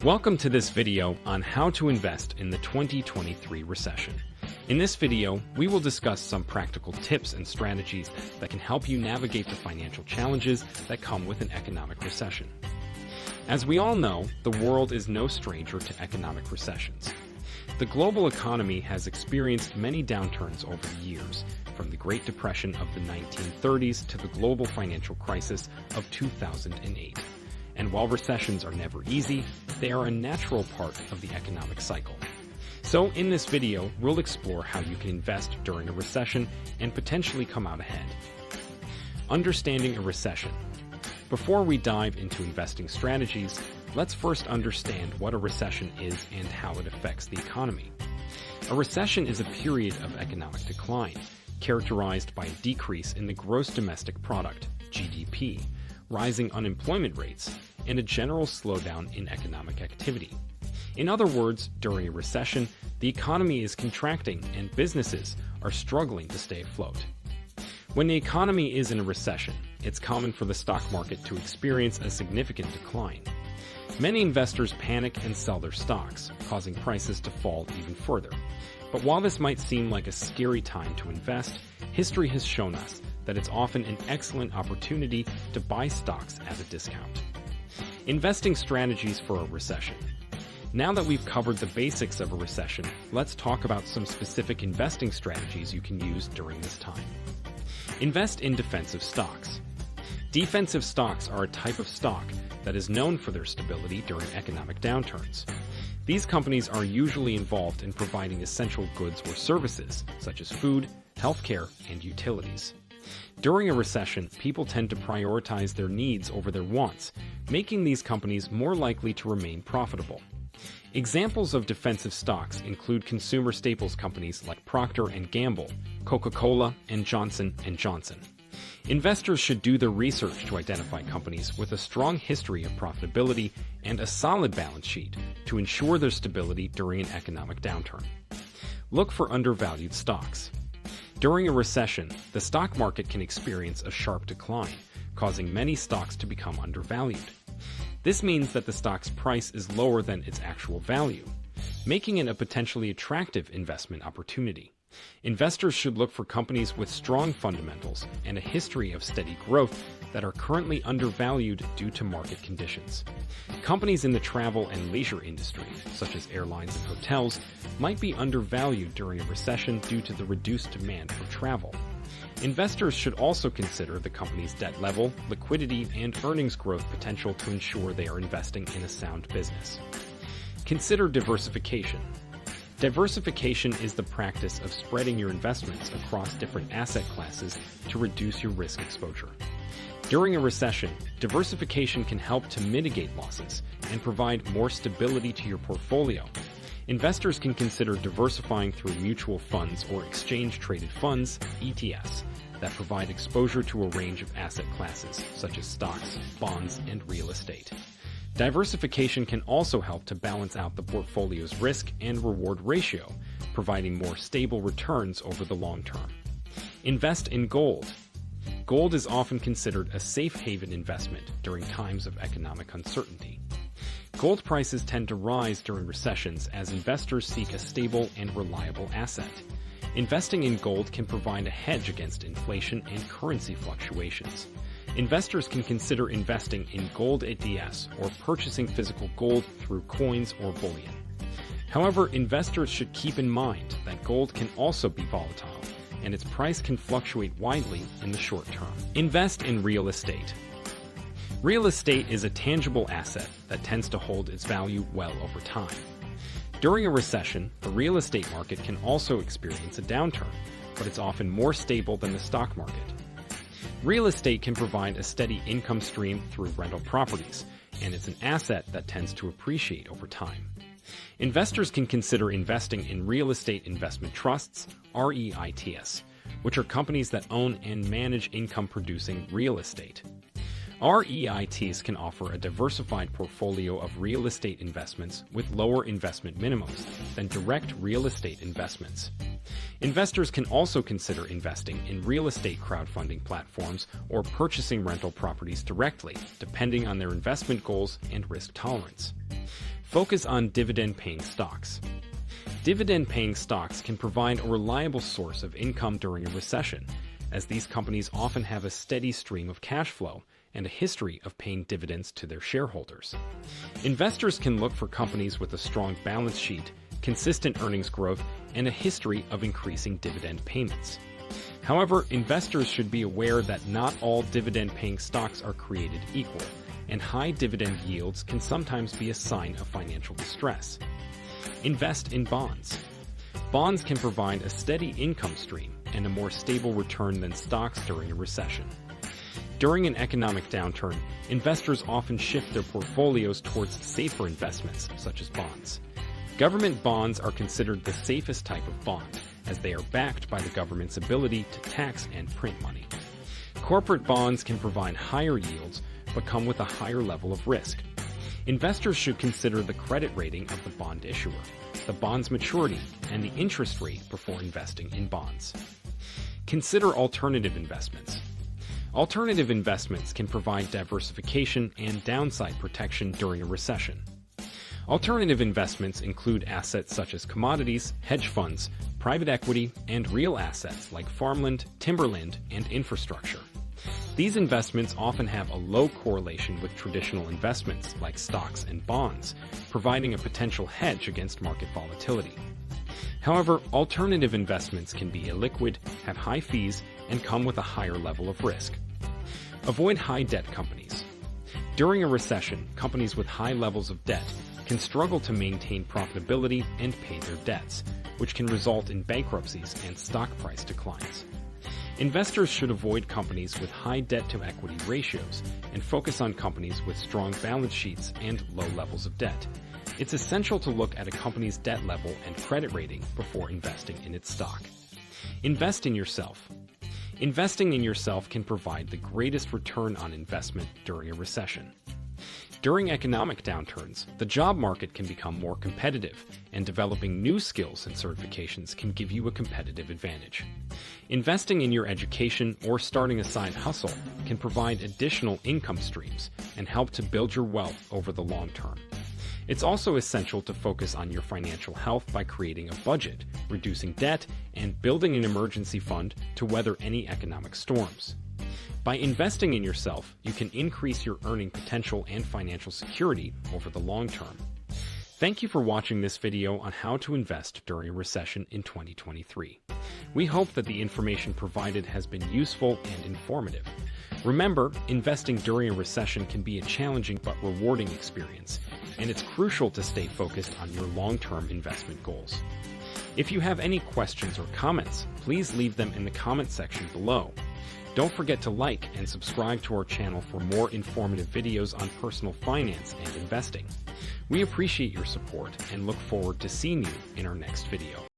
Welcome to this video on how to invest in the 2023 recession. In this video, we will discuss some practical tips and strategies that can help you navigate the financial challenges that come with an economic recession. As we all know, the world is no stranger to economic recessions. The global economy has experienced many downturns over the years, from the Great Depression of the 1930s to the global financial crisis of 2008. And while recessions are never easy, they are a natural part of the economic cycle. So in this video, we'll explore how you can invest during a recession and potentially come out ahead. Understanding a recession. Before we dive into investing strategies, let's first understand what a recession is and how it affects the economy. A recession is a period of economic decline, characterized by a decrease in the gross domestic product, GDP, rising unemployment rates, and a general slowdown in economic activity. In other words, during a recession, the economy is contracting and businesses are struggling to stay afloat. When the economy is in a recession, it's common for the stock market to experience a significant decline. Many investors panic and sell their stocks, causing prices to fall even further. But while this might seem like a scary time to invest, history has shown us that it's often an excellent opportunity to buy stocks at a discount. Investing strategies for a recession. Now that we've covered the basics of a recession, let's talk about some specific investing strategies you can use during this time. Invest in defensive stocks. Defensive stocks are a type of stock that is known for their stability during economic downturns. These companies are usually involved in providing essential goods or services, such as food, healthcare, and utilities. During a recession, people tend to prioritize their needs over their wants, making these companies more likely to remain profitable. Examples of defensive stocks include consumer staples companies like Procter & Gamble, Coca-Cola, and Johnson & Johnson. Investors should do their research to identify companies with a strong history of profitability and a solid balance sheet to ensure their stability during an economic downturn. Look for undervalued stocks. During a recession, the stock market can experience a sharp decline, causing many stocks to become undervalued. This means that the stock's price is lower than its actual value, making it a potentially attractive investment opportunity. Investors should look for companies with strong fundamentals and a history of steady growth that are currently undervalued due to market conditions. Companies in the travel and leisure industry, such as airlines and hotels, might be undervalued during a recession due to the reduced demand for travel. Investors should also consider the company's debt level, liquidity, and earnings growth potential to ensure they are investing in a sound business. Consider diversification. Diversification is the practice of spreading your investments across different asset classes to reduce your risk exposure. During a recession, diversification can help to mitigate losses and provide more stability to your portfolio. Investors can consider diversifying through mutual funds or exchange-traded funds, ETFs, that provide exposure to a range of asset classes, such as stocks, bonds, and real estate. Diversification can also help to balance out the portfolio's risk and reward ratio, providing more stable returns over the long term. Invest in gold. Gold is often considered a safe haven investment during times of economic uncertainty. Gold prices tend to rise during recessions as investors seek a stable and reliable asset. Investing in gold can provide a hedge against inflation and currency fluctuations. Investors can consider investing in gold ETFs or purchasing physical gold through coins or bullion. However, investors should keep in mind that gold can also be volatile, and its price can fluctuate widely in the short term. Invest in real estate. Real estate is a tangible asset that tends to hold its value well over time. During a recession, the real estate market can also experience a downturn, but it's often more stable than the stock market. Real estate can provide a steady income stream through rental properties, and it's an asset that tends to appreciate over time. Investors can consider investing in real estate investment trusts, REITs, which are companies that own and manage income-producing real estate. REITs can offer a diversified portfolio of real estate investments with lower investment minimums than direct real estate investments. Investors can also consider investing in real estate crowdfunding platforms or purchasing rental properties directly, depending on their investment goals and risk tolerance. Focus on dividend-paying stocks. Dividend-paying stocks can provide a reliable source of income during a recession, as these companies often have a steady stream of cash flow and a history of paying dividends to their shareholders. Investors can look for companies with a strong balance sheet, consistent earnings growth, and a history of increasing dividend payments. However, investors should be aware that not all dividend-paying stocks are created equal, and high dividend yields can sometimes be a sign of financial distress. Invest in bonds. Bonds can provide a steady income stream and a more stable return than stocks during a recession. During an economic downturn, investors often shift their portfolios towards safer investments, such as bonds. Government bonds are considered the safest type of bond, as they are backed by the government's ability to tax and print money. Corporate bonds can provide higher yields, but come with a higher level of risk. Investors should consider the credit rating of the bond issuer, the bond's maturity, and the interest rate before investing in bonds. Consider alternative investments. Alternative investments can provide diversification and downside protection during a recession. Alternative investments include assets such as commodities, hedge funds, private equity, and real assets like farmland, timberland, and infrastructure. These investments often have a low correlation with traditional investments like stocks and bonds, providing a potential hedge against market volatility. However, alternative investments can be illiquid, have high fees, and come with a higher level of risk. Avoid high-debt companies. During a recession, companies with high levels of debt can struggle to maintain profitability and pay their debts, which can result in bankruptcies and stock price declines. Investors should avoid companies with high debt-to-equity ratios and focus on companies with strong balance sheets and low levels of debt. It's essential to look at a company's debt level and credit rating before investing in its stock. Invest in yourself. Investing in yourself can provide the greatest return on investment during a recession. During economic downturns, the job market can become more competitive, and developing new skills and certifications can give you a competitive advantage. Investing in your education or starting a side hustle can provide additional income streams and help to build your wealth over the long term. It's also essential to focus on your financial health by creating a budget, reducing debt, and building an emergency fund to weather any economic storms. By investing in yourself, you can increase your earning potential and financial security over the long term. Thank you for watching this video on how to invest during a recession in 2023. We hope that the information provided has been useful and informative. Remember, investing during a recession can be a challenging but rewarding experience, and it's crucial to stay focused on your long-term investment goals. If you have any questions or comments, please leave them in the comment section below. Don't forget to like and subscribe to our channel for more informative videos on personal finance and investing. We appreciate your support and look forward to seeing you in our next video.